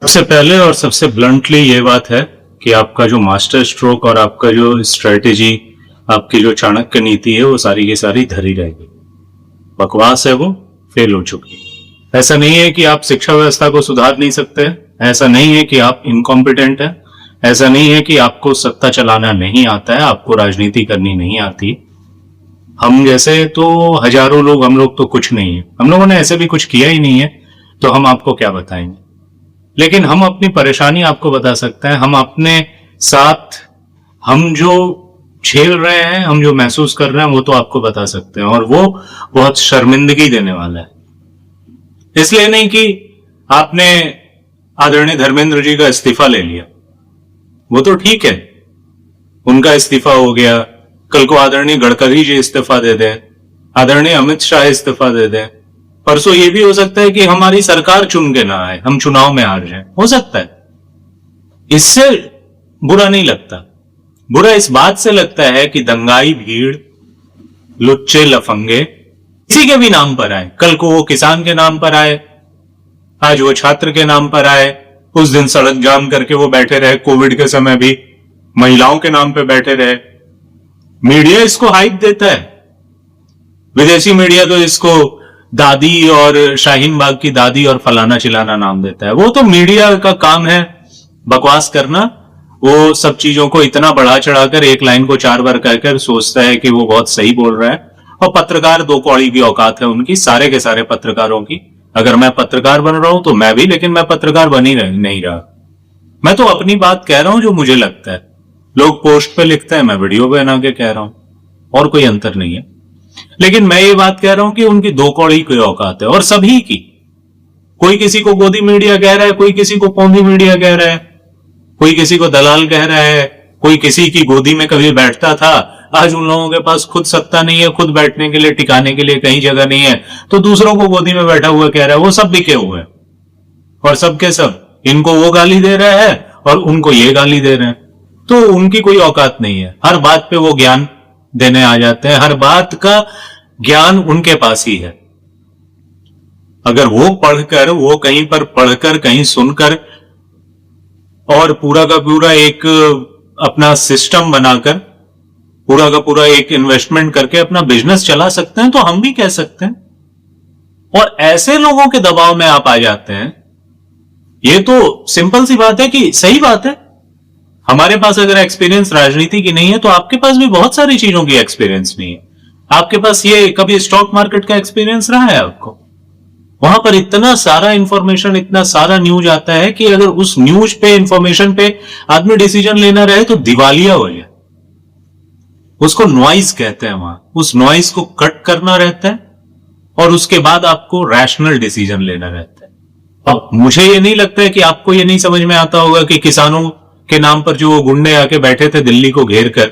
सबसे पहले और सबसे ब्लंटली ये बात है कि आपका जो मास्टर स्ट्रोक और आपका जो स्ट्रेटेजी, आपकी जो चाणक्य नीति है, वो सारी की सारी धरी रहेगी। बकवास है, वो फेल हो चुकी। ऐसा नहीं है कि आप शिक्षा व्यवस्था को सुधार नहीं सकते, ऐसा नहीं है कि आप इनकॉम्पिटेंट हैं, ऐसा नहीं है कि आपको सत्ता चलाना नहीं आता है, आपको राजनीति करनी नहीं आती। हम जैसे तो हजारों लोग, हम लोग तो कुछ नहीं है, हम लोगों ने ऐसे भी कुछ किया ही नहीं है, तो हम आपको क्या बताएंगे। लेकिन हम अपनी परेशानी आपको बता सकते हैं। हम अपने साथ, हम जो झेल रहे हैं, हम जो महसूस कर रहे हैं, वो तो आपको बता सकते हैं, और वो बहुत शर्मिंदगी देने वाला है। इसलिए नहीं कि आपने आदरणीय धर्मेंद्र जी का इस्तीफा ले लिया, वो तो ठीक है, उनका इस्तीफा हो गया। कल को आदरणीय गडकरी जी इस्तीफा दे दें, आदरणीय अमित शाह इस्तीफा दे दें, परसों ये भी हो सकता है कि हमारी सरकार चुन के ना आए, हम चुनाव में हार जाए, हो सकता है। इससे बुरा नहीं लगता। बुरा इस बात से लगता है कि दंगाई भीड़, लुच्चे लफंगे किसी के भी नाम पर आए, कल को वो किसान के नाम पर आए, आज वो छात्र के नाम पर आए, उस दिन सड़क जाम करके वो बैठे रहे, कोविड के समय भी महिलाओं के नाम पे बैठे रहे। मीडिया इसको हाइप देता है, विदेशी मीडिया तो इसको दादी और शाहीन बाग की दादी और फलाना चिलाना नाम देता है। वो तो मीडिया का काम है बकवास करना। वो सब चीजों को इतना बढ़ा चढ़ाकर एक लाइन को 4 बार कहकर सोचता है कि वो बहुत सही बोल रहा है। और पत्रकार 2 कौड़ी की औकात है उनकी, सारे के सारे पत्रकारों की। अगर मैं पत्रकार बन रहा हूं तो मैं भी, लेकिन मैं पत्रकार बन ही नहीं रहा। मैं तो अपनी बात कह रहा हूं जो मुझे लगता है। लोग पोस्ट पे लिखते हैं, मैं वीडियो बना के कह रहा हूं, और कोई अंतर नहीं है। लेकिन मैं ये बात कह रहा हूं कि उनकी 2 कौड़ी की औकात है, और सभी की। कोई किसी को गोदी मीडिया कह रहा है, कोई किसी को पौंधी मीडिया कह रहा है, कोई किसी को दलाल कह रहा है, कोई किसी की गोदी में कभी बैठता था, आज उन लोगों के पास खुद सत्ता नहीं है, खुद बैठने के लिए, टिकाने के लिए कहीं जगह नहीं है, तो दूसरों को गोदी में बैठा हुआ कह रहा है। वो सब बिके हुए हैं, और सबके सब इनको वो गाली दे रहा है और उनको ये गाली दे रहे हैं। तो उनकी कोई औकात नहीं है। हर बात पे वो ज्ञान देने आ जाते हैं, हर बात का ज्ञान उनके पास ही है। अगर वो पढ़कर, वो कहीं पर पढ़कर, कहीं सुनकर, और पूरा का पूरा एक अपना सिस्टम बनाकर, पूरा का पूरा एक इन्वेस्टमेंट करके अपना बिजनेस चला सकते हैं, तो हम भी कह सकते हैं। और ऐसे लोगों के दबाव में आप आ जाते हैं, ये तो सिंपल सी बात है कि सही बात है। हमारे पास अगर एक्सपीरियंस राजनीति की नहीं है, तो आपके पास भी बहुत सारी चीजों की एक्सपीरियंस नहीं है। आपके पास ये कभी स्टॉक मार्केट का एक्सपीरियंस रहा है आपको? वहां पर इतना सारा इंफॉर्मेशन, इतना सारा न्यूज आता है कि अगर उस न्यूज पे, इंफॉर्मेशन पे आदमी डिसीजन लेना रहे तो दिवालिया हो जाए। उसको नॉइज कहते हैं वहां। उस नॉइज को कट करना रहता है, और उसके बाद आपको रैशनल डिसीजन लेना रहता है। अब मुझे ये नहीं लगता है कि आपको ये नहीं समझ में आता होगा कि किसानों के नाम पर जो गुंडे आके बैठे थे दिल्ली को घेर कर,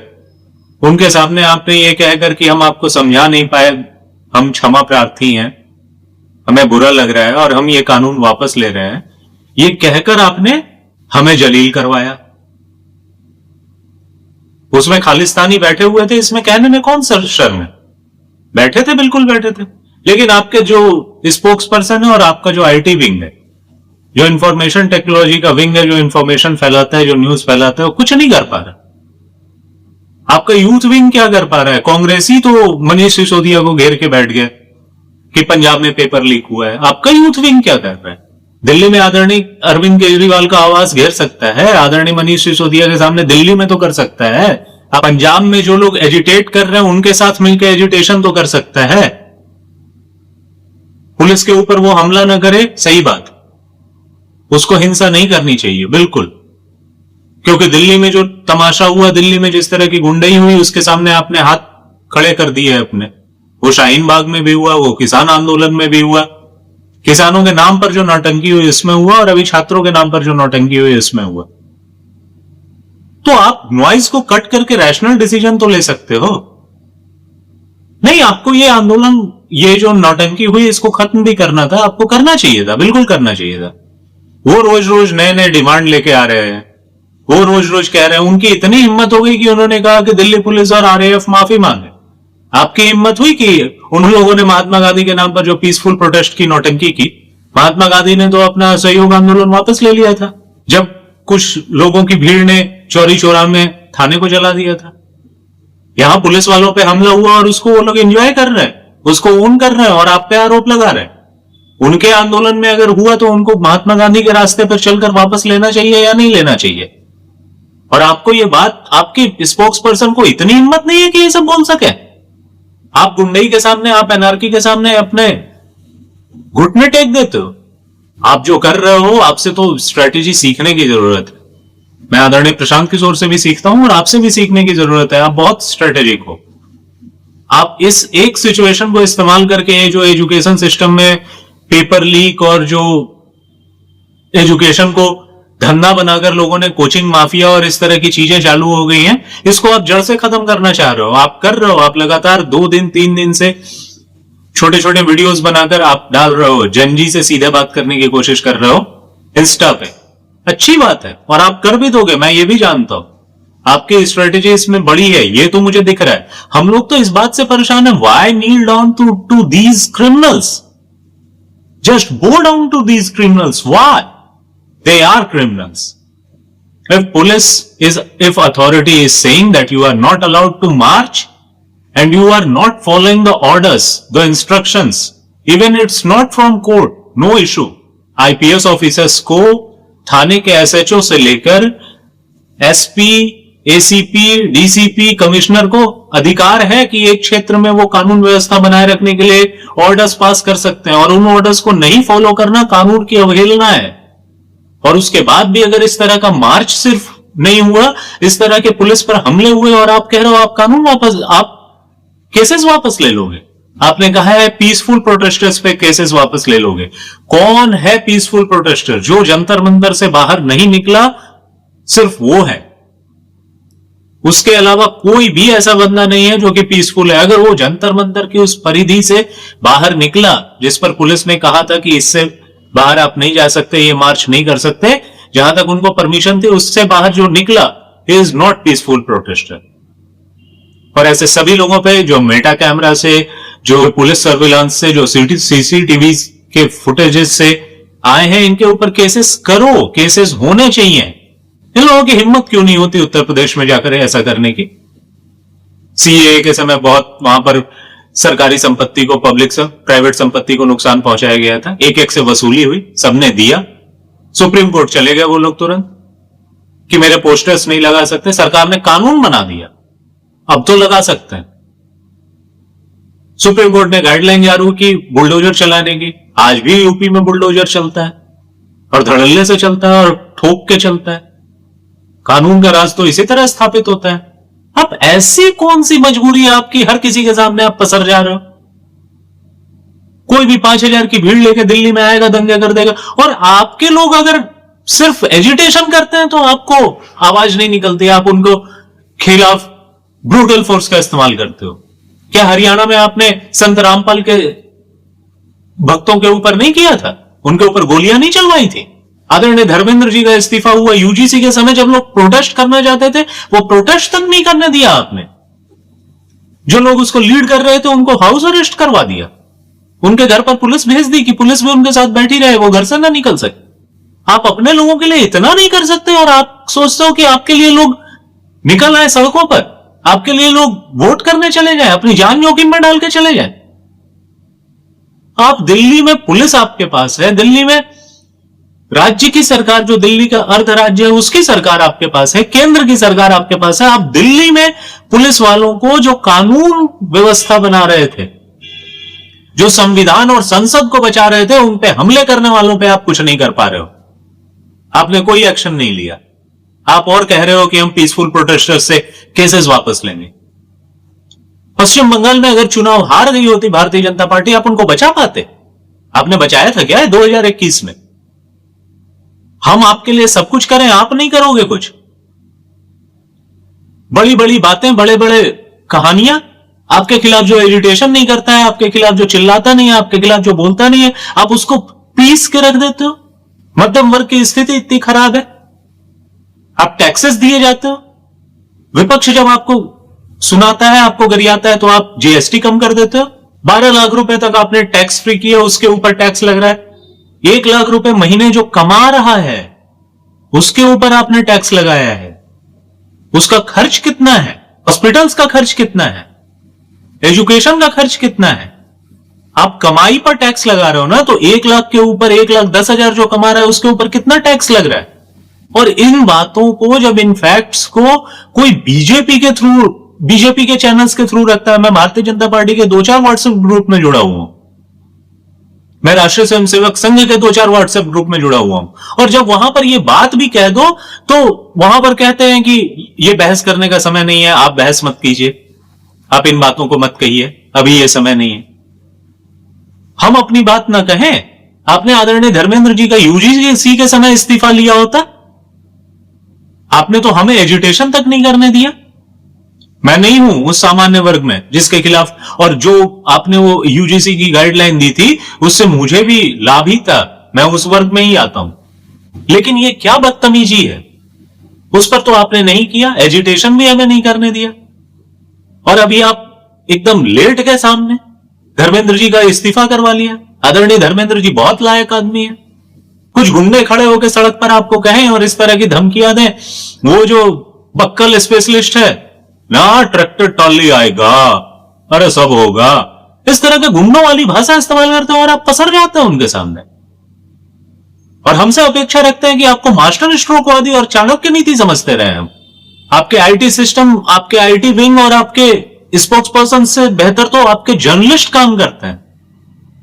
उनके सामने आपने ये कहकर कि हम आपको समझा नहीं पाए, हम क्षमा प्रार्थी हैं, हमें बुरा लग रहा है और हम ये कानून वापस ले रहे हैं, ये कहकर आपने हमें जलील करवाया। उसमें खालिस्तानी बैठे हुए थे, इसमें कहने में कौन सा शर्म है? बैठे थे, बिल्कुल बैठे थे। लेकिन आपके जो स्पोक्स पर्सन है और आपका जो आईटी विंग है, जो इंफॉर्मेशन टेक्नोलॉजी का विंग है, जो इंफॉर्मेशन फैलाता है, जो न्यूज फैलाता है, वो कुछ नहीं कर पा रहा। आपका यूथ विंग क्या कर पा रहा है? कांग्रेसी तो मनीष सिसोदिया को घेर के बैठ गया कि पंजाब में पेपर लीक हुआ है। आपका यूथ विंग क्या कर रहा है? दिल्ली में आदरणीय अरविंद केजरीवाल का आवाज घेर सकता है, आदरणीय मनीष सिसोदिया के सामने दिल्ली में तो कर सकता है। पंजाब में जो लोग एजिटेट कर रहे हैं उनके साथ मिलकर एजिटेशन तो कर सकता है। पुलिस के ऊपर वो हमला ना करे, सही बात, उसको हिंसा नहीं करनी चाहिए, बिल्कुल। क्योंकि दिल्ली में जो तमाशा हुआ, दिल्ली में जिस तरह की गुंडई हुई, उसके सामने आपने हाथ खड़े कर दिए अपने। वो शाहीन बाग में भी हुआ, वो किसान आंदोलन में भी हुआ, किसानों के नाम पर जो नौटंकी हुई इसमें हुआ, और अभी छात्रों के नाम पर जो नौटंकी हुई इसमें हुआ। तो आप नॉइज को कट करके रैशनल डिसीजन तो ले सकते हो। नहीं, आपको ये आंदोलन, ये जो नौटंकी हुई, इसको खत्म भी करना था, आपको करना चाहिए था, बिल्कुल करना चाहिए था। वो रोज रोज नए नए डिमांड लेके आ रहे हैं, वो रोज रोज कह रहे हैं। उनकी इतनी हिम्मत हो गई कि उन्होंने कहा कि दिल्ली पुलिस और आरएएफ माफी मांगे। आपकी हिम्मत हुई कि उन लोगों ने महात्मा गांधी के नाम पर जो पीसफुल प्रोटेस्ट की नौटंकी की, महात्मा गांधी ने तो अपना असहयोग आंदोलन वापस ले लिया था जब कुछ लोगों की भीड़ ने चौरी चौरा में थाने को जला दिया था। यहां पुलिस वालों पे हमला हुआ और उसको वो लोग एंजॉय कर रहे हैं, उसको ओन कर रहे हैं और आप पे आरोप लगा रहे हैं। उनके आंदोलन में अगर हुआ तो उनको महात्मा गांधी के रास्ते पर चलकर वापस लेना चाहिए या नहीं लेना चाहिए? और आपको ये बात, आपकी स्पोक्स पर्सन को इतनी हिम्मत नहीं है कि ये सब बोल सके? आप गुंडई के सामने, आप एनआरकी के सामने अपने घुटने टेक देते हो। आप जो कर रहे हो, आपसे तो स्ट्रेटेजी सीखने की जरूरत है। मैं आदरणीय प्रशांत किशोर से भी सीखता हूं और आपसे भी सीखने की जरूरत है। आप बहुत स्ट्रेटेजिक हो। आप इस एक सिचुएशन को इस्तेमाल करके जो एजुकेशन सिस्टम में पेपर लीक और जो एजुकेशन को धंधा बनाकर लोगों ने कोचिंग माफिया और इस तरह की चीजें चालू हो गई हैं, इसको आप जड़ से खत्म करना चाह रहे हो। आप कर रहे हो, आप लगातार 2 दिन 3 दिन से छोटे छोटे वीडियोस बनाकर आप डाल रहे हो, जनजी से सीधे बात करने की कोशिश कर रहे हो इंस्टा पे। अच्छी बात है और आप कर भी दोगे, मैं ये भी जानता हूं। आपकी स्ट्रेटेजी इसमें बड़ी है, ये तो मुझे दिख रहा है। हम लोग तो इस बात से परेशान है, why kneel down to these criminals? Just bow down to these criminals. Why? They are criminals. If authority is saying that you are not allowed to march and you are not following the orders, the instructions, even it's not from court, no issue. IPS officers को थाने के SHO से लेकर SP, ACP, DCP, commissioner को अधिकार है कि एक क्षेत्र में वो कानून व्यवस्था बनाए रखने के लिए ऑर्डर्स पास कर सकते हैं और उन ऑर्डर्स को नहीं फॉलो करना कानून की अवहेलना है। और उसके बाद भी अगर इस तरह का मार्च सिर्फ नहीं हुआ, इस तरह के पुलिस पर हमले हुए और आप कह रहे हो आप कानून वापस, आप केसेस वापस ले लोगे। आपने कहा है पीसफुल प्रोटेस्टर्स पे केसेस वापस ले लोगे। कौन है पीसफुल प्रोटेस्टर? जो जंतर मंतर से बाहर नहीं निकला सिर्फ वो है, उसके अलावा कोई भी ऐसा बंदा नहीं है जो कि पीसफुल है। अगर वो जंतर मंतर की उस परिधि से बाहर निकला जिस पर पुलिस ने कहा था कि इससे बाहर आप नहीं जा सकते, ये मार्च नहीं कर सकते, जहां तक उनको परमिशन थी, उससे बाहर जो निकला इज नॉट पीसफुल प्रोटेस्टर। और ऐसे सभी लोगों पे जो मेटा कैमरा से, जो पुलिस सर्विलांस से, जो सीसीटीवी के फुटेजेस से आए हैं, इनके ऊपर केसेस करो, केसेस होने चाहिए। इन लोगों की हिम्मत क्यों नहीं होती उत्तर प्रदेश में जाकर ऐसा करने की? सीएए के समय बहुत वहां पर सरकारी संपत्ति को, पब्लिक से प्राइवेट संपत्ति को नुकसान पहुंचाया गया था, एक से वसूली हुई, सबने दिया, सुप्रीम कोर्ट चले गए वो लोग तुरंत कि मेरे पोस्टर्स नहीं लगा सकते। सरकार ने कानून बना दिया, अब तो लगा सकते हैं। सुप्रीम कोर्ट ने गाइडलाइन जारी की बुलडोजर चलाने की। आज भी यूपी में बुलडोजर चलता है और धड़ल्ले से चलता है और ठोक के चलता है। कानून का राज तो इसी तरह स्थापित होता है। अब ऐसी कौन सी मजबूरी है आपकी, हर किसी के सामने आप पसर जा रहे हो? कोई भी 5000 की भीड़ लेके दिल्ली में आएगा, दंगे कर देगा, और आपके लोग अगर सिर्फ एजिटेशन करते हैं तो आपको आवाज नहीं निकलती, आप उनको खिलाफ ब्रूटल फोर्स का इस्तेमाल करते हो। क्या हरियाणा में आपने संत रामपाल के भक्तों के ऊपर नहीं किया था? उनके ऊपर गोलियां नहीं चलवाई थी? आदरणीय धर्मेंद्र जी का इस्तीफा हुआ यूजीसी के समय, जब लोग प्रोटेस्ट करना चाहते थे, वो प्रोटेस्ट तक नहीं करने दिया आपने। जो लोग उसको लीड कर रहे थे उनको हाउस अरेस्ट करवा दिया, उनके घर पर पुलिस भेज दी कि पुलिस भी उनके साथ बैठी रहे, वो घर से ना निकल सके। आप अपने लोगों के लिए इतना नहीं कर सकते और आप सोचते हो कि आपके लिए लोग निकल आए सड़कों पर, आपके लिए लोग वोट करने चले जाए, अपनी जान जोखिम में डाल के चले जाए। आप दिल्ली में पुलिस आपके पास है, दिल्ली में राज्य की सरकार, जो दिल्ली का अर्ध राज्य है, उसकी सरकार आपके पास है, केंद्र की सरकार आपके पास है। आप दिल्ली में पुलिस वालों को, जो कानून व्यवस्था बना रहे थे, जो संविधान और संसद को बचा रहे थे, उन पे हमले करने वालों पे आप कुछ नहीं कर पा रहे हो। आपने कोई एक्शन नहीं लिया। आप और कह रहे हो कि हम पीसफुल प्रोटेस्टर्स से केसेस वापस लेंगे। पश्चिम बंगाल में अगर चुनाव हार गई होती भारतीय जनता पार्टी, आप उनको बचा पाते? आपने बचाया था क्या 2021 में? हम आपके लिए सब कुछ करें, आप नहीं करोगे कुछ? बड़ी बड़ी बातें, बड़े बड़े कहानियां, आपके खिलाफ जो एजिटेशन नहीं करता है, आपके खिलाफ जो चिल्लाता नहीं है, आपके खिलाफ जो बोलता नहीं है, आप उसको पीस के रख देते हो। मध्यम वर्ग की स्थिति इतनी खराब है, आप टैक्सेस दिए जाते हो। विपक्ष जब आपको सुनाता है, आपको गरियाता है, तो आप जीएसटी कम कर देते हो। 12 लाख रुपए तक आपने टैक्स फ्री किया, उसके ऊपर टैक्स लग रहा है। 1 लाख रुपए महीने जो कमा रहा है उसके ऊपर आपने टैक्स लगाया है। उसका खर्च कितना है, हॉस्पिटल्स का खर्च कितना है, एजुकेशन का खर्च कितना है, आप कमाई पर टैक्स लगा रहे हो ना। तो 1 लाख के ऊपर 1,10,000 जो कमा रहा है उसके ऊपर कितना टैक्स लग रहा है। और इन बातों को जब इन फैक्ट्स को कोई बीजेपी के चैनल्स के थ्रू रखता है, मैं भारतीय जनता पार्टी के 2-4 व्हाट्सएप ग्रुप में जुड़ा हुआ हूं, मैं राष्ट्रीय स्वयंसेवक संघ के 2-4 व्हाट्सएप ग्रुप में जुड़ा हुआ हूं, और जब वहां पर ये बात भी कह दो तो वहां पर कहते हैं कि ये बहस करने का समय नहीं है, आप बहस मत कीजिए, आप इन बातों को मत कहिए, अभी ये समय नहीं है। हम अपनी बात ना कहें, आपने आदरणीय धर्मेंद्र जी का यूजीसी के समय इस्तीफा लिया होता, आपने तो हमें एजुटेशन तक नहीं करने दिया। मैं नहीं हूं उस सामान्य वर्ग में जिसके खिलाफ, और जो आपने वो यूजीसी की गाइडलाइन दी थी उससे मुझे भी लाभ ही था, मैं उस वर्ग में ही आता हूं। लेकिन ये क्या बदतमीजी है, उस पर तो आपने नहीं किया, एजुटेशन भी हमें नहीं करने दिया। और अभी आप एकदम लेट के सामने धर्मेंद्र जी का इस्तीफा करवा लिया। आदरणीय धर्मेंद्र जी बहुत लायक आदमी है, कुछ गुंडे खड़े होकर सड़क पर आपको कहें और इस तरह की धमकियां दें, वो जो बक्कल स्पेशलिस्ट है ना, ट्रैक्टर ट्रॉली आएगा, अरे सब होगा, इस तरह के गुंडों वाली भाषा इस्तेमाल करते हैं और आप पसर जाते हैं उनके सामने। और हमसे अपेक्षा रखते हैं कि आपको मास्टर स्ट्रोकवादी और चाणक्य नीति समझते रहे हम। आपके आईटी सिस्टम, आपके आईटी विंग और आपके स्पोक्स पर्सन से बेहतर तो आपके जर्नलिस्ट काम करते हैं।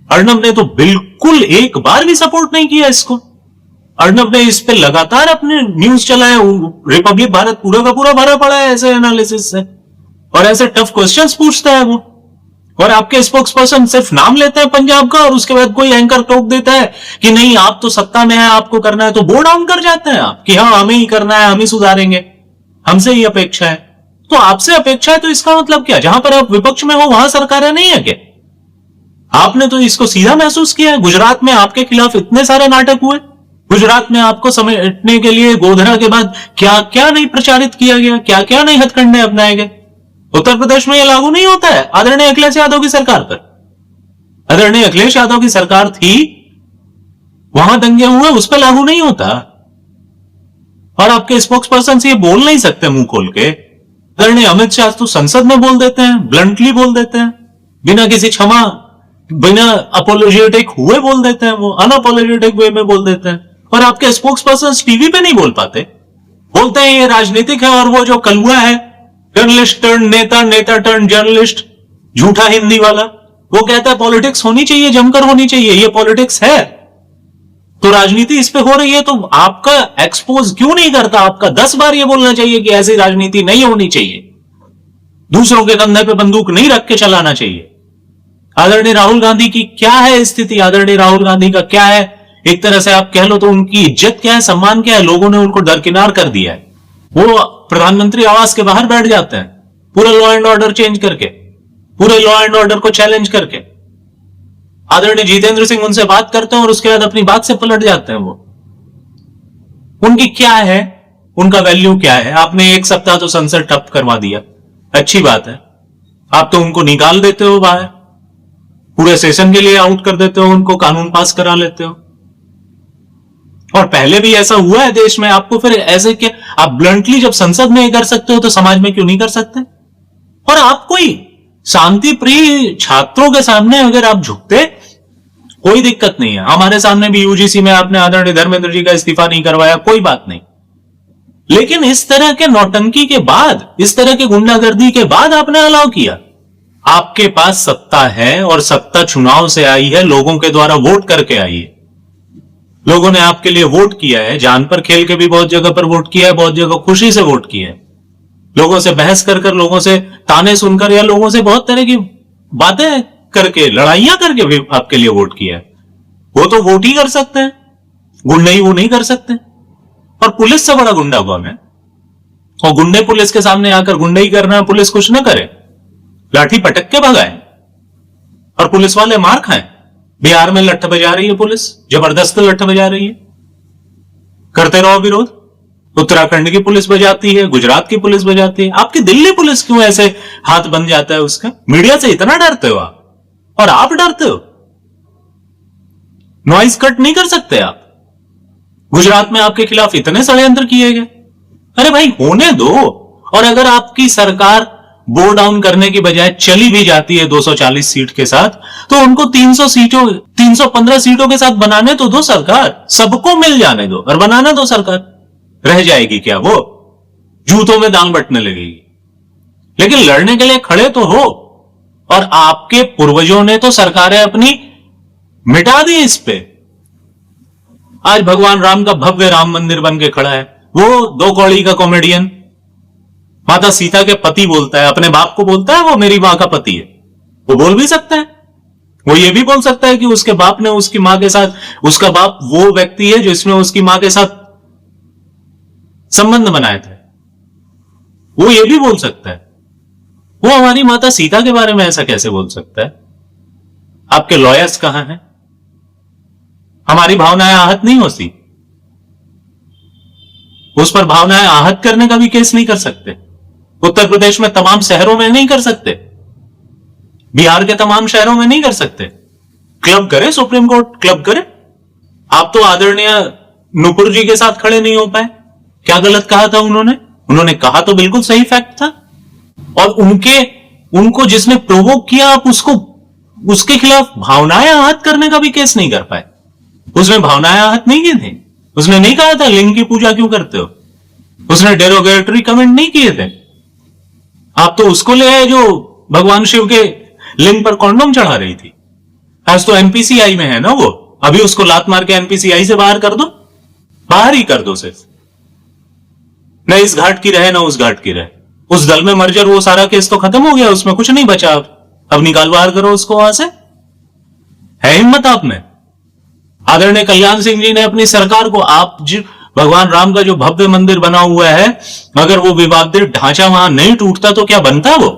अर्णब ने तो बिल्कुल एक बार भी सपोर्ट नहीं किया इसको। अर्णब ने इस पे लगातार अपने न्यूज चलाए, रिपब्लिक भारत पूरा का पूरा भरा पड़ा है ऐसे एनालिसिस से, और ऐसे टफ क्वेश्चंस पूछता है वो। और आपके स्पोक्स पर्सन सिर्फ नाम लेते हैं पंजाब का, और उसके बाद कोई एंकर टोक देता है कि नहीं आप तो सत्ता में है, आपको करना है, तो बोर्ड डाउन कर जाते हैं आप कि हाँ हमें ही करना है, हम ही सुधारेंगे, हमसे ही अपेक्षा है। तो आपसे अपेक्षा है तो इसका मतलब क्या, जहां पर आप विपक्ष में हो वहां सरकारें नहीं है क्या? आपने तो इसको सीधा महसूस किया है। गुजरात में आपके खिलाफ इतने सारे नाटक हुए, गुजरात में आपको समेटने के लिए गोधरा के बाद क्या क्या नहीं प्रचारित किया गया, क्या क्या नहीं हथकंडे अपनाए गए। उत्तर प्रदेश में यह लागू नहीं होता है आदरणीय अखिलेश यादव की सरकार पर। आदरणीय अखिलेश यादव की सरकार थी, वहां दंगे हुए, उस पर लागू नहीं होता। और आपके स्पोक्स पर्सन से ये बोल नहीं सकते मुंह खोल के। आदरणीय अमित शाह तो संसद में बोल देते हैं, ब्लंटली बोल देते हैं, बिना किसी क्षमा, बिना अपोलोजेटिक हुए बोल देते हैं, वो अनअपोलोजेटिक वे में बोल देते हैं। और आपके स्पोक्स पर्सन टीवी पे नहीं बोल पाते, बोलते हैं ये राजनीतिक है। और वो जो कलुआ है, जर्नलिस्ट टर्न नेता, नेता टर्न जर्नलिस्ट, झूठा हिंदी वाला, वो कहता है पॉलिटिक्स होनी चाहिए, जमकर होनी चाहिए, ये पॉलिटिक्स है। तो राजनीति इस पे हो रही है, तो आपका एक्सपोज क्यों नहीं करता? आपका 10 बार ये बोलना चाहिए कि ऐसी राजनीति नहीं होनी चाहिए, दूसरों के कंधे पे बंदूक नहीं रख के चलाना चाहिए। आदरणीय राहुल गांधी की क्या है स्थिति? आदरणीय राहुल गांधी का क्या है, एक तरह से आप कह लो तो उनकी इज्जत क्या है, सम्मान क्या है? लोगों ने उनको दरकिनार कर दिया है। वो प्रधानमंत्री आवास के बाहर बैठ जाते हैं, पूरा लॉ एंड ऑर्डर चेंज करके, पूरे लॉ एंड ऑर्डर को चैलेंज करके। आदरणीय जितेंद्र सिंह उनसे बात करते हैं और उसके बाद अपनी बात से पलट जाते हैं। वो उनकी क्या है, उनका वैल्यू क्या है? आपने 1 सप्ताह तो संसद ठप करवा दिया, अच्छी बात है। आप तो उनको निकाल देते हो बाहर, पूरे सेशन के लिए आउट कर देते हो, उनको कानून पास करा लेते हो। और पहले भी ऐसा हुआ है देश में, आपको फिर ऐसे क्या, आप ब्लंटली जब संसद में कर सकते हो तो समाज में क्यों नहीं कर सकते? और आप कोई शांति प्रिय छात्रों के सामने अगर आप झुकते, कोई दिक्कत नहीं है। हमारे सामने भी यूजीसी में आपने आदरणीय धर्मेंद्र जी का इस्तीफा नहीं करवाया, कोई बात नहीं। लेकिन इस तरह के नौटंकी के बाद, इस तरह की गुंडागर्दी के बाद आपने अलाउ किया। आपके पास सत्ता है और सत्ता चुनाव से आई है, लोगों के द्वारा वोट करके आई है। लोगों ने आपके लिए वोट किया है, जान पर खेल के भी बहुत जगह पर वोट किया है, बहुत जगह खुशी से वोट किया है, लोगों से बहस कर, लोगों से ताने सुनकर, या लोगों से बहुत तरह की बातें करके, लड़ाइयां करके भी आपके लिए वोट किया है। वो तो वोट ही कर सकते हैं, गुंडे वो नहीं कर सकते। और पुलिस से बड़ा गुंडा कौन है? और गुंडे पुलिस के सामने आकर गुंडे ही करना है, पुलिस कुछ ना करे, लाठी पटक के भगाए और पुलिस वाले मार खाएं। बिहार में लट्ठ बजा रही है पुलिस, जबरदस्त लट्ठ बजा रही है, करते रहो विरोध। उत्तराखंड की पुलिस बजाती है, गुजरात की पुलिस बजाती है, आपकी दिल्ली पुलिस क्यों ऐसे हाथ बन जाता है उसका? मीडिया से इतना डरते हो आप, और आप डरते हो। नॉइज कट नहीं कर सकते आप। गुजरात में आपके खिलाफ इतने षड्यंत्र किए गए, अरे भाई होने दो। और अगर आपकी सरकार बोर डाउन करने की बजाय चली भी जाती है 240 सीट के साथ, तो उनको 300 सीटों 315 सीटों के साथ बनाने तो दो सरकार, सबको मिल जाने दो और बनाना दो सरकार। रह जाएगी क्या वो? जूतों में दांग बटने लगेगी। लेकिन लड़ने के लिए खड़े तो हो। और आपके पूर्वजों ने तो सरकारें अपनी मिटा दी इस पे। आज भगवान राम का भव्य राम मंदिर बन के खड़ा है। वो दो कौड़ी का कॉमेडियन माता सीता के पति बोलता है, अपने बाप को बोलता है वो मेरी मां का पति है। वो बोल भी सकता है, वो ये भी बोल सकता है कि उसके बाप ने उसकी मां के साथ, उसका बाप वो व्यक्ति है जिसने उसकी मां के साथ संबंध बनाए थे। वो ये भी बोल सकता है। वो हमारी माता सीता के बारे में ऐसा कैसे बोल सकता है? आपके लॉयर्स कहां हैं? हमारी भावनाएं आहत नहीं होती। उस पर भावनाएं आहत करने का भी केस नहीं कर सकते। उत्तर प्रदेश में तमाम शहरों में नहीं कर सकते, बिहार के तमाम शहरों में नहीं कर सकते। क्लब करे, सुप्रीम कोर्ट क्लब करे। आप तो आदरणीय नुपुर जी के साथ खड़े नहीं हो पाए। क्या गलत कहा था उन्होंने? उन्होंने कहा तो बिल्कुल सही फैक्ट था। और उनको जिसने प्रोवोक किया, आप उसके खिलाफ भावनाएं आहत करने का भी केस नहीं कर पाए। उसने भावनाएं आहत नहीं की थी। उसने नहीं कहा था लिंग की पूजा क्यों करते हो। उसने डेरोगेटरी कमेंट नहीं किए थे। आप तो उसको ले आए जो भगवान शिव के लिंग पर कॉन्डोम चढ़ा रही थी। आज तो एनपीसीआई में है ना वो। अभी उसको लात मार के एनपीसीआई से बाहर कर दो, बाहर ही कर दो सिर्फ। न इस घाट की रहे, न उस घाट की रहे। उस दल में मर्जर, वो सारा केस तो खत्म हो गया, उसमें कुछ नहीं बचा। अब निकाल बाहर करो उसको वहां से। है हिम्मत आप में? आदरणीय कल्याण सिंह जी ने अपनी सरकार को, आप भगवान राम का जो भव्य मंदिर बना हुआ है, अगर वो विवादित ढांचा वहां नहीं टूटता तो क्या बनता वो?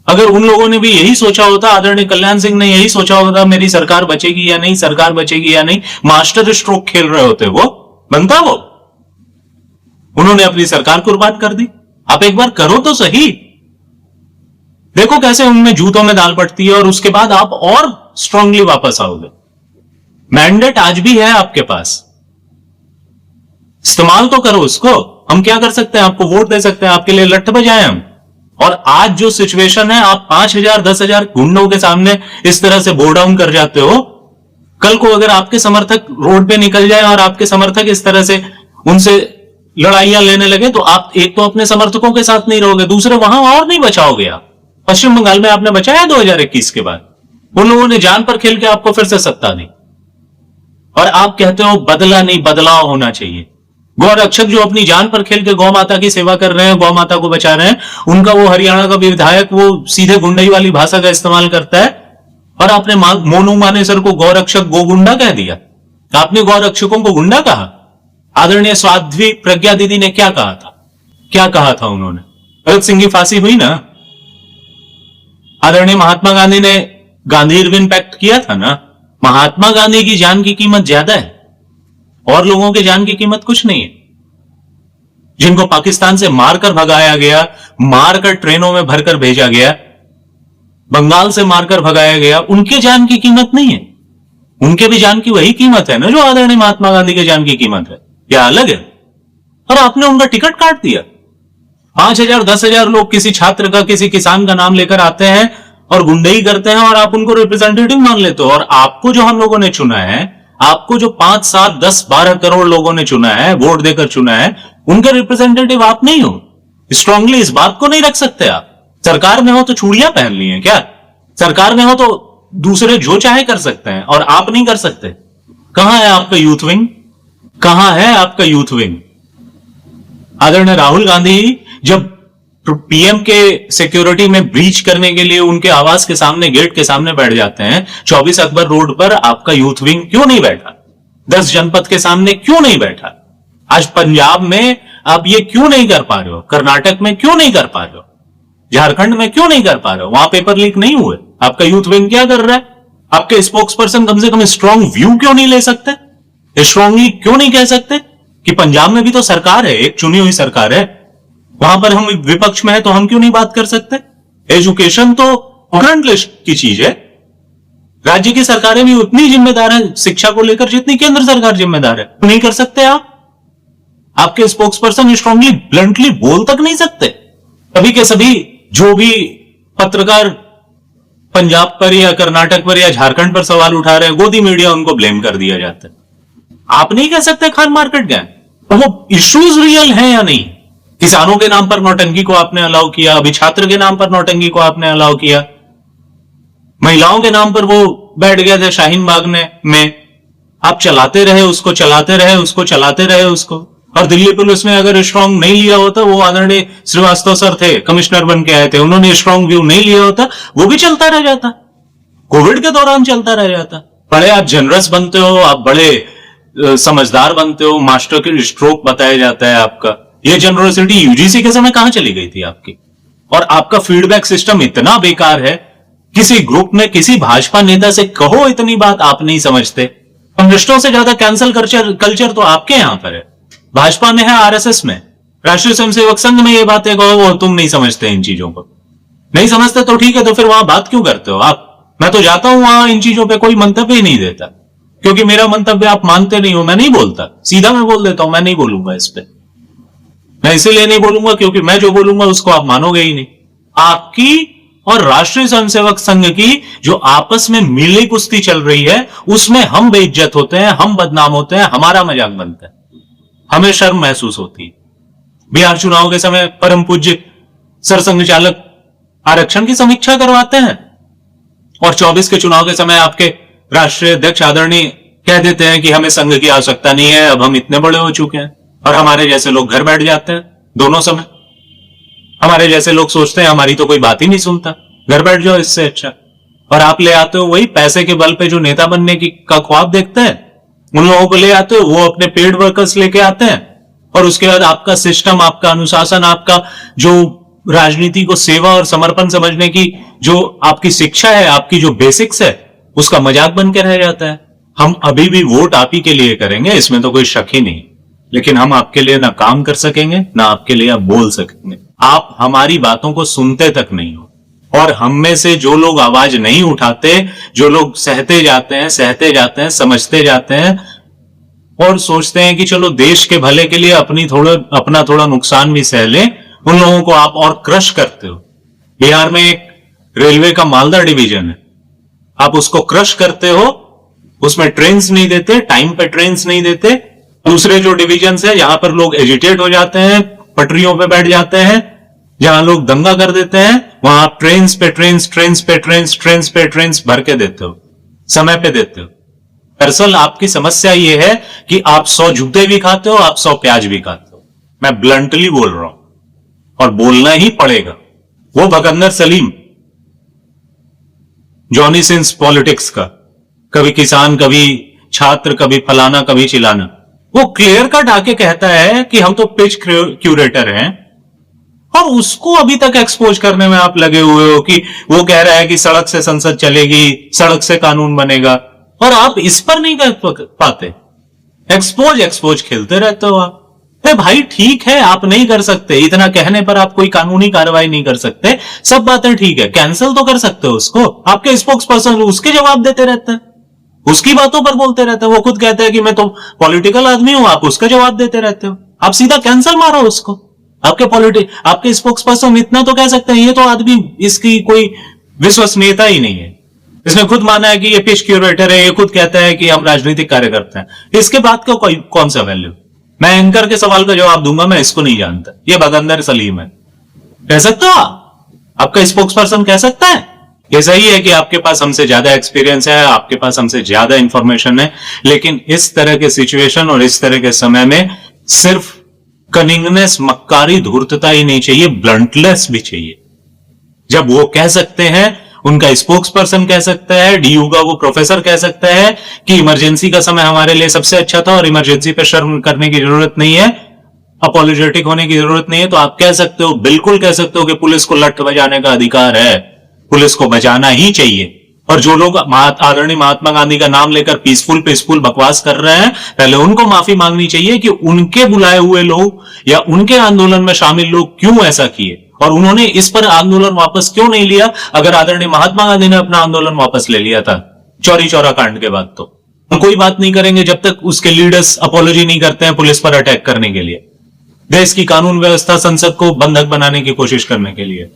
अगर उन लोगों ने भी यही सोचा होता, आदरणीय कल्याण सिंह ने यही सोचा होता मेरी सरकार बचेगी या नहीं, सरकार बचेगी या नहीं, मास्टर स्ट्रोक खेल रहे होते, वो बनता वो? उन्होंने अपनी सरकार कुर्बान कर दी। आप एक बार करो तो सही। देखो कैसे उनमें जूतों में दाल पड़ती है और उसके बाद आप और स्ट्रांगली वापस आओगे। मैंडेट आज भी है आपके पास, इस्तेमाल तो करो उसको। हम क्या कर सकते हैं? आपको वोट दे सकते हैं, आपके लिए लठ बजाएं हम। और आज जो सिचुएशन है, आप 5,000 10,000 गुंडों के सामने इस तरह से बोर डाउन कर जाते हो। कल को अगर आपके समर्थक रोड पे निकल जाए और आपके समर्थक इस तरह से उनसे लड़ाइयां लेने लगे, तो आप एक तो अपने समर्थकों के साथ नहीं रहोगे, दूसरे वहां और नहीं बचाओगे आप। पश्चिम बंगाल में आपने बचाया 2021 के बाद, उन लोगों ने जान पर खेल के आपको फिर से सत्ता दी। और आप कहते हो बदला नहीं, बदलाव होना चाहिए। गौ रक्षक जो अपनी जान पर खेल के गौ माता की सेवा कर रहे हैं, गौ माता को बचा रहे हैं, उनका वो हरियाणा का विधायक वो सीधे गुंडई वाली भाषा का इस्तेमाल करता है। और आपने मोनू मानेसर को गौ रक्षक गो गुंडा कह दिया। आपने गौ रक्षकों को गुंडा कहा। आदरणीय साध्वी प्रज्ञा दीदी ने क्या कहा था? क्या कहा था उन्होंने? भगत सिंह की फांसी हुई ना। आदरणीय महात्मा गांधी ने गांधी इरविन पैक्ट किया था ना। महात्मा गांधी की जान की कीमत ज्यादा है, और लोगों की जान की कीमत कुछ नहीं है। जिनको पाकिस्तान से मारकर भगाया गया, मारकर ट्रेनों में भरकर भेजा गया, बंगाल से मारकर भगाया गया, उनके जान की कीमत नहीं है। उनके भी जान की वही कीमत है ना जो आदरणीय महात्मा गांधी के जान की कीमत है। यह अलग है। और आपने उनका टिकट काट दिया। 5,000 10,000 लोग किसी छात्र का, किसी किसान का नाम लेकर आते हैं और गुंडई करते हैं, और आप उनको रिप्रेजेंटेटिव मान लेते हो। और आपको जो हम लोगों ने चुना है, आपको जो 5 7 10 12 करोड़ लोगों ने चुना है, वोट देकर चुना है, उनके रिप्रेजेंटेटिव आप नहीं हो। स्ट्रांगली इस बात को नहीं रख सकते आप। सरकार में हो तो चूड़ियां पहन ली हैं क्या? सरकार में हो तो दूसरे जो चाहे कर सकते हैं और आप नहीं कर सकते। कहां है आपका यूथ विंग? कहां है आपका यूथ विंग? आदरणीय राहुल गांधी जब पीएम के सिक्योरिटी में ब्रीच करने के लिए उनके आवास के सामने, गेट के सामने बैठ जाते हैं, 24 अकबर रोड पर आपका यूथ विंग क्यों नहीं बैठा? 10 जनपद के सामने क्यों नहीं बैठा? आज पंजाब में आप ये क्यों नहीं कर पा रहे हो? कर्नाटक में क्यों नहीं कर पा रहे हो? झारखंड में क्यों नहीं कर पा रहे हो? वहां पेपर लीक नहीं हुए। आपका यूथ विंग क्या कर रहा है? आपके स्पोक्स पर्सन कम से कम स्ट्रॉन्ग व्यू क्यों नहीं ले सकते? स्ट्रांगली क्यों नहीं कह सकते कि पंजाब में भी तो सरकार है, एक चुनी हुई सरकार है, वहां पर हम विपक्ष में है तो हम क्यों नहीं बात कर सकते? एजुकेशन तो करंट लिस्ट की चीज है। राज्य की सरकारें भी उतनी जिम्मेदार है शिक्षा को लेकर जितनी केंद्र सरकार जिम्मेदार है। नहीं कर सकते आप? आपके स्पोक्स पर्सन स्ट्रांगली ब्लंटली बोल तक नहीं सकते। सभी के सभी जो भी पत्रकार पंजाब पर या कर्नाटक पर या झारखंड पर सवाल उठा रहे हैं, गोदी मीडिया उनको ब्लेम कर दिया जाता है। आप नहीं कह सकते खान मार्केट गए, तो वो इश्यूज रियल हैं या नहीं? किसानों के नाम पर नौटंकी को आपने अलाउ किया, अभी छात्र के नाम पर नौटंकी को आपने अलाउ किया, महिलाओं के नाम पर वो बैठ गए थे शाहीन बाग में आप चलाते रहे उसको, चलाते रहे उसको, चलाते रहे उसको। और दिल्ली पुलिस ने अगर स्ट्रांग नहीं लिया होता, वो आदरणीय श्रीवास्तव सर थे, कमिश्नर बन के आए थे, उन्होंने स्ट्रांग व्यू नहीं लिया होता, वो भी चलता रह जाता, कोविड के दौरान चलता रह जाता। बड़े आप जनरस बनते हो, आप बड़े समझदार बनते हो, मास्टर के स्ट्रोक बताया जाता है आपका। ये जनरसिटी यूजीसी के समय कहां चली गई थी आपकी? और आपका फीडबैक सिस्टम इतना बेकार है, किसी ग्रुप में किसी भाजपा नेता से कहो इतनी बात आप नहीं समझते। कम्युनिस्टों से ज्यादा कैंसल कल्चर तो आपके यहां पर है, भाजपा में है, आरएसएस में, राष्ट्रीय स्वयंसेवक संघ में ये बातें कहो, वो तुम नहीं समझते इन चीजों को। नहीं समझते तो ठीक है, तो फिर वहां बात क्यों करते हो आप? मैं तो जाता हूं वहां, इन चीजों पे कोई मंतव्य ही नहीं देता, क्योंकि मेरा मंतव्य आप मानते नहीं हो। मैं नहीं बोलता, सीधा मैं बोल देता हूं, मैं नहीं बोलूंगा इस पे। मैं इसीलिए नहीं बोलूंगा क्योंकि मैं जो बोलूंगा उसको आप मानोगे ही नहीं। आपकी और राष्ट्रीय स्वयंसेवक संघ की जो आपस में मिली कुश्ती चल रही है, उसमें हम बेइज्जत होते हैं, हम बदनाम होते हैं, हमारा मजाक बनता है, हमें शर्म महसूस होती है। बिहार चुनाव के समय परम पूज्य सरसंघ चालक आरक्षण की समीक्षा करवाते हैं, और 24 के चुनाव के समय आपके राष्ट्रीय अध्यक्ष आदरणीय कह देते हैं कि हमें संघ की आवश्यकता नहीं है, अब हम इतने बड़े हो चुके हैं। और हमारे जैसे लोग घर बैठ जाते हैं दोनों समय। हमारे जैसे लोग सोचते हैं हमारी तो कोई बात ही नहीं सुनता, घर बैठ जाओ, इससे अच्छा। और आप ले आते हो वही पैसे के बल पे जो नेता बनने की का ख्वाब देखते हैं, उन लोगों को ले आते हो, वो अपने पेड वर्कर्स लेके आते हैं, और उसके बाद आपका सिस्टम, आपका अनुशासन, आपका जो राजनीति को सेवा और समर्पण समझने की जो आपकी शिक्षा है, आपकी जो बेसिक्स है, उसका मजाक बन के रह जाता है। हम अभी भी वोट आप ही के लिए करेंगे, इसमें तो कोई शक ही नहीं, लेकिन हम आपके लिए ना काम कर सकेंगे, ना आपके लिए आप बोल सकेंगे। आप हमारी बातों को सुनते तक नहीं हो, और हम में से जो लोग आवाज नहीं उठाते, जो लोग सहते जाते हैं, समझते जाते हैं, और सोचते हैं कि चलो देश के भले के लिए अपना थोड़ा नुकसान भी सह लें, उन लोगों को आप और क्रश करते हो। बिहार में एक रेलवे का मालदा डिवीजन है, आप उसको क्रश करते हो, उसमें ट्रेन्स नहीं देते, टाइम पे ट्रेन्स नहीं देते। दूसरे जो डिवीजन है जहां पर लोग एजिटेट हो जाते हैं, पटरियों पे बैठ जाते हैं, जहां लोग दंगा कर देते हैं, वहां आप ट्रेन्स पे ट्रेन्स भर के देते हो, समय पे देते हो। दरअसल आपकी समस्या यह है कि आप 100 जूते भी खाते हो, आप 100 प्याज भी खाते हो। मैं ब्लंटली बोल रहा हूं, और बोलना ही पड़ेगा। वो भगंदर सलीम, जॉनी सिंस पॉलिटिक्स का, कभी किसान, कभी छात्र, कभी फलाना, कभी चिलाना, वो क्लियर कट आके कहता है कि हम तो पिच क्यूरेटर हैं, और उसको अभी तक एक्सपोज करने में आप लगे हुए हो कि वो कह रहा है कि सड़क से संसद चलेगी, सड़क से कानून बनेगा, और आप इस पर नहीं कर पाते। एक्सपोज खेलते रहते हो आप। भाई ठीक है, आप नहीं कर सकते, इतना कहने पर आप कोई कानूनी कार्रवाई नहीं कर सकते, सब बातें ठीक है, कैंसिल तो कर सकते हो उसको। आपके स्पोक्स पर्सन उसके जवाब देते रहते हैं, उसकी बातों पर बोलते रहते हैं। वो खुद कहते हैं कि मैं तो पॉलिटिकल आदमी हूं, आप उसका जवाब देते रहते हो। आप सीधा कैंसिल मारो उसको। आपके स्पोक्स पर्सन इतना तो कह सकते हैं, ये तो आदमी इसकी कोई विश्वसनीयता ही नहीं है, इसने खुद माना है कि ये पिच क्यूरेटर है, ये खुद कहता है कि हम राजनीतिक कार्य करते हैं, इसके बाद का कौन सा वैल्यू? मैं एंकर के सवाल का जवाब दूंगा, मैं इसको नहीं जानता, ये भगंदर सलीम है। कह सकते हो आपका स्पोक्स पर्सन कह सकता है? ये सही है कि आपके पास हमसे ज्यादा एक्सपीरियंस है, आपके पास हमसे ज्यादा इंफॉर्मेशन है, लेकिन इस तरह के सिचुएशन और इस तरह के समय में सिर्फ कनिंगनेस, मक्कारी, धूर्तता ही नहीं चाहिए, ब्लंटलेस भी चाहिए। जब वो कह सकते हैं, उनका स्पोक्स पर्सन कह सकता है, डीयू का वो प्रोफेसर कह सकता है कि इमरजेंसी का समय हमारे लिए सबसे अच्छा था और इमरजेंसी पे शर्म करने की जरूरत नहीं है, अपॉलोजेटिक होने की जरूरत नहीं है, तो आप कह सकते हो, बिल्कुल कह सकते हो कि पुलिस को लठ बजाने का अधिकार है, पुलिस को बजाना ही चाहिए। और जो लोग आदरणीय महात्मा गांधी का नाम लेकर पीसफुल बकवास कर रहे हैं, पहले उनको माफी मांगनी चाहिए कि उनके बुलाए हुए लोग या उनके आंदोलन में शामिल लोग क्यों ऐसा किए, और उन्होंने इस पर आंदोलन वापस क्यों नहीं लिया। अगर आदरणीय महात्मा गांधी ने अपना आंदोलन वापस ले लिया था चौरी चौरा कांड के बाद तो हम कोई बात नहीं करेंगे जब तक उसके लीडर्स अपॉलॉजी नहीं करते हैं पुलिस पर अटैक करने के लिए, देश की कानून व्यवस्था संसद को बंधक बनाने की कोशिश करने के लिए।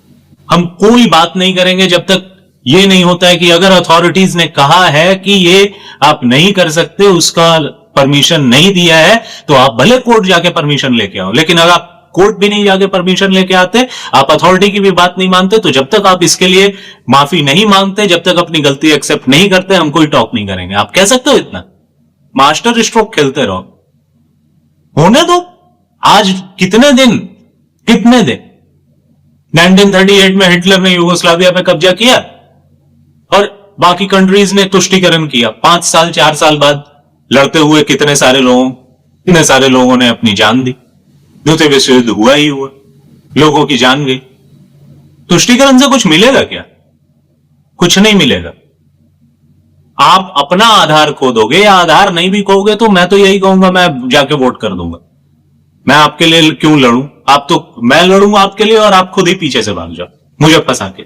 हम कोई बात नहीं करेंगे जब तक ये नहीं होता है कि अगर अथॉरिटीज ने कहा है कि ये आप नहीं कर सकते, उसका परमिशन नहीं दिया है, तो आप भले कोर्ट जाके परमिशन लेके आओ। लेकिन अगर आप कोर्ट भी नहीं जाके परमिशन लेके आते, आप अथॉरिटी की भी बात नहीं मानते, तो जब तक आप इसके लिए माफी नहीं मांगते, जब तक अपनी गलती एक्सेप्ट नहीं करते, हम कोई टॉक नहीं करेंगे। आप कह सकते हो इतना, मास्टर स्ट्रोक खेलते रहो, होने दो। आज कितने दिन 1938 में हिटलर ने यूगोस्लाविया पे कब्जा किया और बाकी कंट्रीज ने तुष्टीकरण किया। 5 साल 4 साल बाद लड़ते हुए कितने सारे लोगों ने अपनी जान दी। द्वितीय विश्व युद्ध हुआ ही हुआ, लोगों की जान गई। तुष्टीकरण से कुछ मिलेगा क्या? कुछ नहीं मिलेगा। आप अपना आधार खो दोगे, या आधार नहीं भी खोगे तो मैं तो यही कहूंगा, मैं जाके वोट कर दूंगा। मैं आपके लिए क्यों लड़ूं? आप तो, मैं लड़ूंगा आपके लिए और आप खुद ही पीछे से भाग जाओ मुझे फंसा के।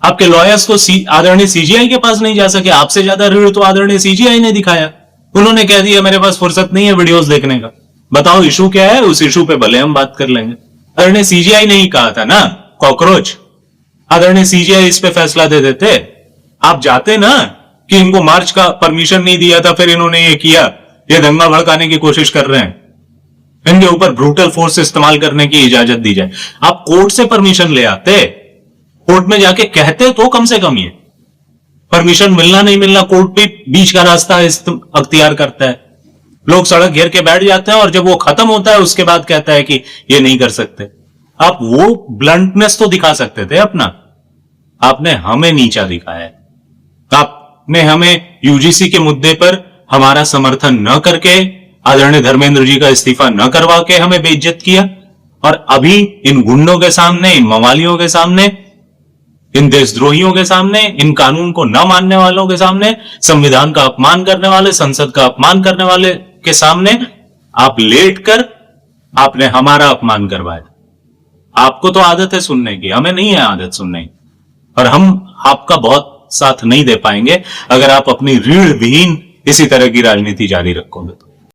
आपके लॉयर्स तो आदरणीय सीजीआई के पास नहीं जा सके। आपसे ज्यादा रीढ़ तो आदरणीय सीजीआई ने दिखाया। उन्होंने कह दिया मेरे पास फुर्सत नहीं है वीडियोस देखने का। बताओ इशू क्या है, उस इशू पे भले हम बात कर लेंगे। आदरणीय सीजीआई ने ही कहा था ना, कॉकरोच। आदरणीय सीजीआई इस पे फैसला दे देते। आप जाते ना कि इनको मार्च का परमिशन नहीं दिया था, फिर इन्होंने ये किया, ये दंगा भड़काने की कोशिश कर रहे हैं, इनके ऊपर ब्रूटल फोर्स इस्तेमाल करने की इजाजत दी जाए। आप कोर्ट से परमिशन ले आते, कोर्ट में जाके कहते तो कम से कम ये परमिशन मिलना नहीं मिलना, कोर्ट भी बीच का रास्ता अख्तियार करता है। लोग सड़क घेर के बैठ जाते हैं और जब वो खत्म होता है उसके बाद कहता है कि ये नहीं कर सकते। आप वो ब्लंटनेस तो दिखा सकते थे अपना, आपने हमें नीचा दिखाया है। आपने हमें यूजीसी के मुद्दे पर हमारा समर्थन न करके, आदरणीय धर्मेंद्र जी का इस्तीफा न करवा के हमें बेइज्जत किया, और अभी इन गुंडों के सामने, इन मवालियों के सामने, इन देशद्रोहियों के सामने, इन कानून को न मानने वालों के सामने, संविधान का अपमान करने वाले, संसद का अपमान करने वाले के सामने आप लेट कर आपने हमारा अपमान करवाया। आपको तो आदत है सुनने की, हमें नहीं है आदत सुनने की, और हम आपका बहुत साथ नहीं दे पाएंगे अगर आप अपनी रीढ़ विहीन इसी तरह की राजनीति जारी रखोगे तो।